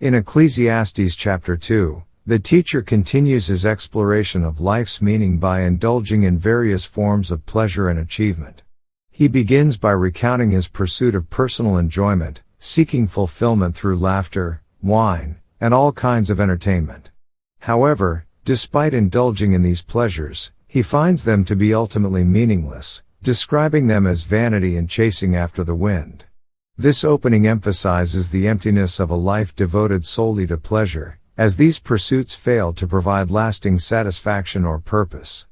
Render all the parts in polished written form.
In Ecclesiastes Chapter 2, the teacher continues his exploration of life's meaning by indulging in various forms of pleasure and achievement. He begins by recounting his pursuit of personal enjoyment, seeking fulfillment through laughter, wine, and all kinds of entertainment. However, despite indulging in these pleasures, he finds them to be ultimately meaningless, describing them as vanity and chasing after the wind. This opening emphasizes the emptiness of a life devoted solely to pleasure, as these pursuits fail to provide lasting satisfaction or purpose.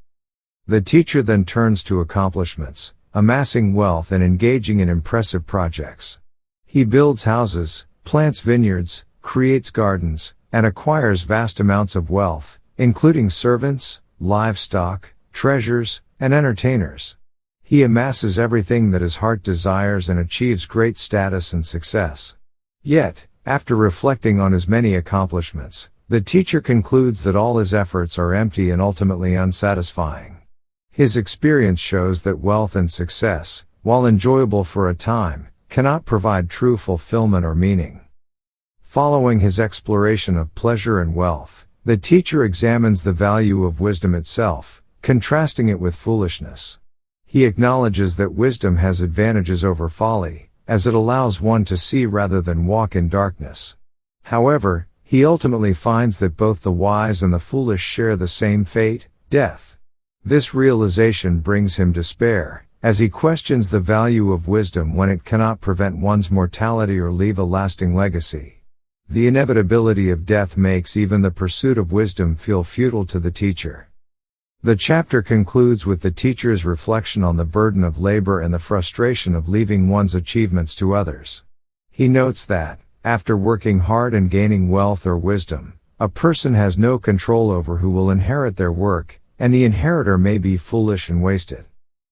The teacher then turns to accomplishments, amassing wealth and engaging in impressive projects. He builds houses, plants vineyards, creates gardens, and acquires vast amounts of wealth, including servants, livestock, treasures, and entertainers. He amasses everything that his heart desires and achieves great status and success. Yet, after reflecting on his many accomplishments, the teacher concludes that all his efforts are empty and ultimately unsatisfying. His experience shows that wealth and success, while enjoyable for a time, cannot provide true fulfillment or meaning. Following his exploration of pleasure and wealth, the teacher examines the value of wisdom itself, contrasting it with foolishness. He acknowledges that wisdom has advantages over folly, as it allows one to see rather than walk in darkness. However, he ultimately finds that both the wise and the foolish share the same fate, death. This realization brings him despair, as he questions the value of wisdom when it cannot prevent one's mortality or leave a lasting legacy. The inevitability of death makes even the pursuit of wisdom feel futile to the teacher. The chapter concludes with the teacher's reflection on the burden of labor and the frustration of leaving one's achievements to others. He notes that, after working hard and gaining wealth or wisdom, a person has no control over who will inherit their work, and the inheritor may be foolish and wasted.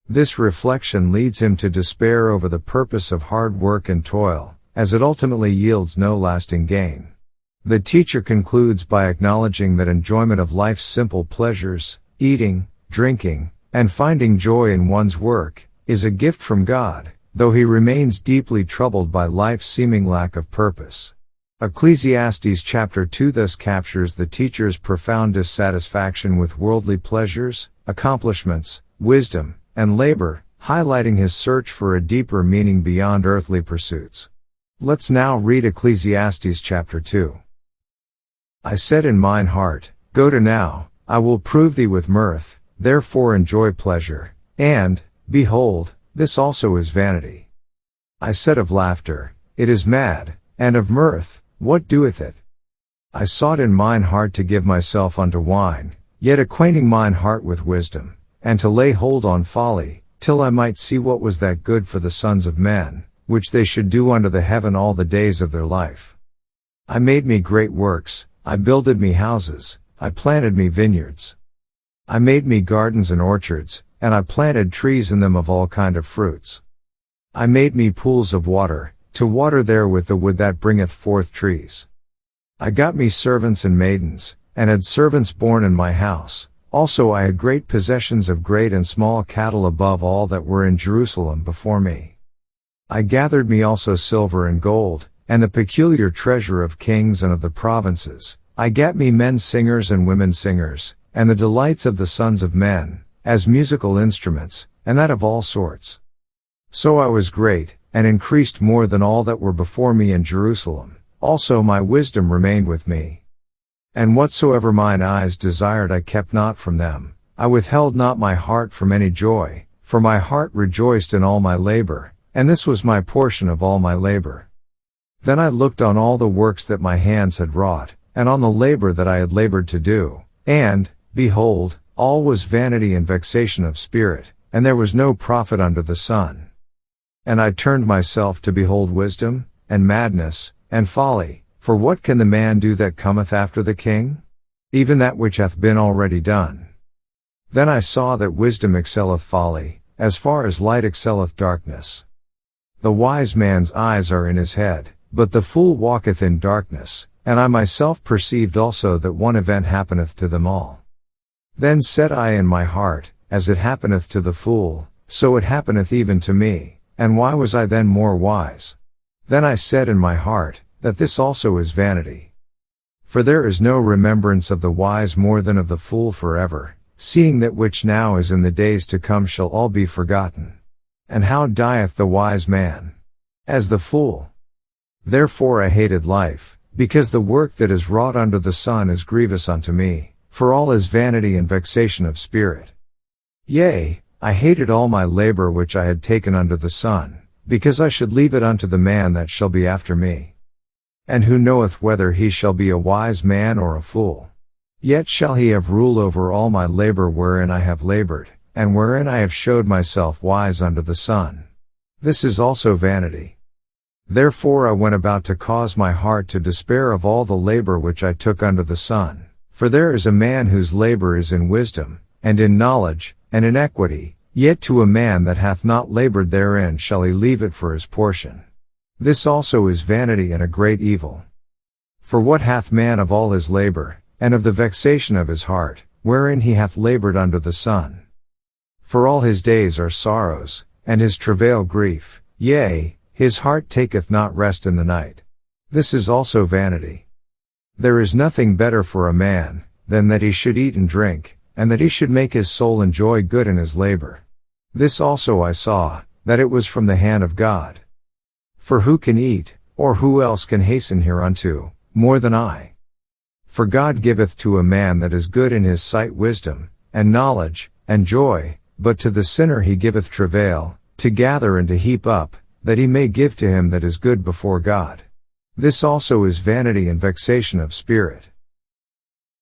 This reflection leads him to despair over the purpose of hard work and toil, as it ultimately yields no lasting gain. The teacher concludes by acknowledging that enjoyment of life's simple pleasures, eating, drinking, and finding joy in one's work, is a gift from God, though he remains deeply troubled by life's seeming lack of purpose. Ecclesiastes Chapter 2 thus captures the teacher's profound dissatisfaction with worldly pleasures, accomplishments, wisdom, and labor, highlighting his search for a deeper meaning beyond earthly pursuits. Let's now read Ecclesiastes Chapter 2. I said in mine heart, Go to now, I will prove thee with mirth, therefore enjoy pleasure, and, behold, this also is vanity. I said of laughter, It is mad, and of mirth, what doeth it? I sought in mine heart to give myself unto wine, yet acquainting mine heart with wisdom, and to lay hold on folly, till I might see what was that good for the sons of men, which they should do unto the heaven all the days of their life. I made me great works, I builded me houses, I planted me vineyards. I made me gardens and orchards, and I planted trees in them of all kind of fruits. I made me pools of water, to water therewith the wood that bringeth forth trees. I got me servants and maidens, and had servants born in my house. Also I had great possessions of great and small cattle above all that were in Jerusalem before me. I gathered me also silver and gold, and the peculiar treasure of kings and of the provinces. I gat me men singers and women singers, and the delights of the sons of men, as musical instruments, and that of all sorts. So I was great, and increased more than all that were before me in Jerusalem. Also my wisdom remained with me. And whatsoever mine eyes desired I kept not from them. I withheld not my heart from any joy, for my heart rejoiced in all my labor, and this was my portion of all my labor. Then I looked on all the works that my hands had wrought, and on the labor that I had labored to do, and, behold, all was vanity and vexation of spirit, and there was no profit under the sun. And I turned myself to behold wisdom, and madness, and folly, for what can the man do that cometh after the king? Even that which hath been already done. Then I saw that wisdom excelleth folly, as far as light excelleth darkness. The wise man's eyes are in his head, but the fool walketh in darkness, and I myself perceived also that one event happeneth to them all. Then said I in my heart, As it happeneth to the fool, so it happeneth even to me, and why was I then more wise? Then I said in my heart, That this also is vanity. For there is no remembrance of the wise more than of the fool forever, seeing that which now is in the days to come shall all be forgotten. And how dieth the wise man? As the fool. Therefore I hated life, because the work that is wrought under the sun is grievous unto me, for all is vanity and vexation of spirit. Yea, I hated all my labor which I had taken under the sun, because I should leave it unto the man that shall be after me. And who knoweth whether he shall be a wise man or a fool? Yet shall he have rule over all my labor wherein I have labored, and wherein I have showed myself wise under the sun. This is also vanity. Therefore I went about to cause my heart to despair of all the labor which I took under the sun. For there is a man whose labor is in wisdom, and in knowledge, and in equity, yet to a man that hath not labored therein shall he leave it for his portion. This also is vanity and a great evil. For what hath man of all his labor, and of the vexation of his heart, wherein he hath labored under the sun? For all his days are sorrows, and his travail grief, yea, his heart taketh not rest in the night. This is also vanity. There is nothing better for a man, than that he should eat and drink, and that he should make his soul enjoy good in his labor. This also I saw, that it was from the hand of God. For who can eat, or who else can hasten hereunto, more than I? For God giveth to a man that is good in his sight wisdom, and knowledge, and joy, but to the sinner he giveth travail, to gather and to heap up, that he may give to him that is good before God. This also is vanity and vexation of spirit.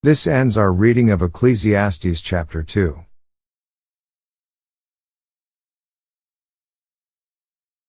This ends our reading of Ecclesiastes chapter 2.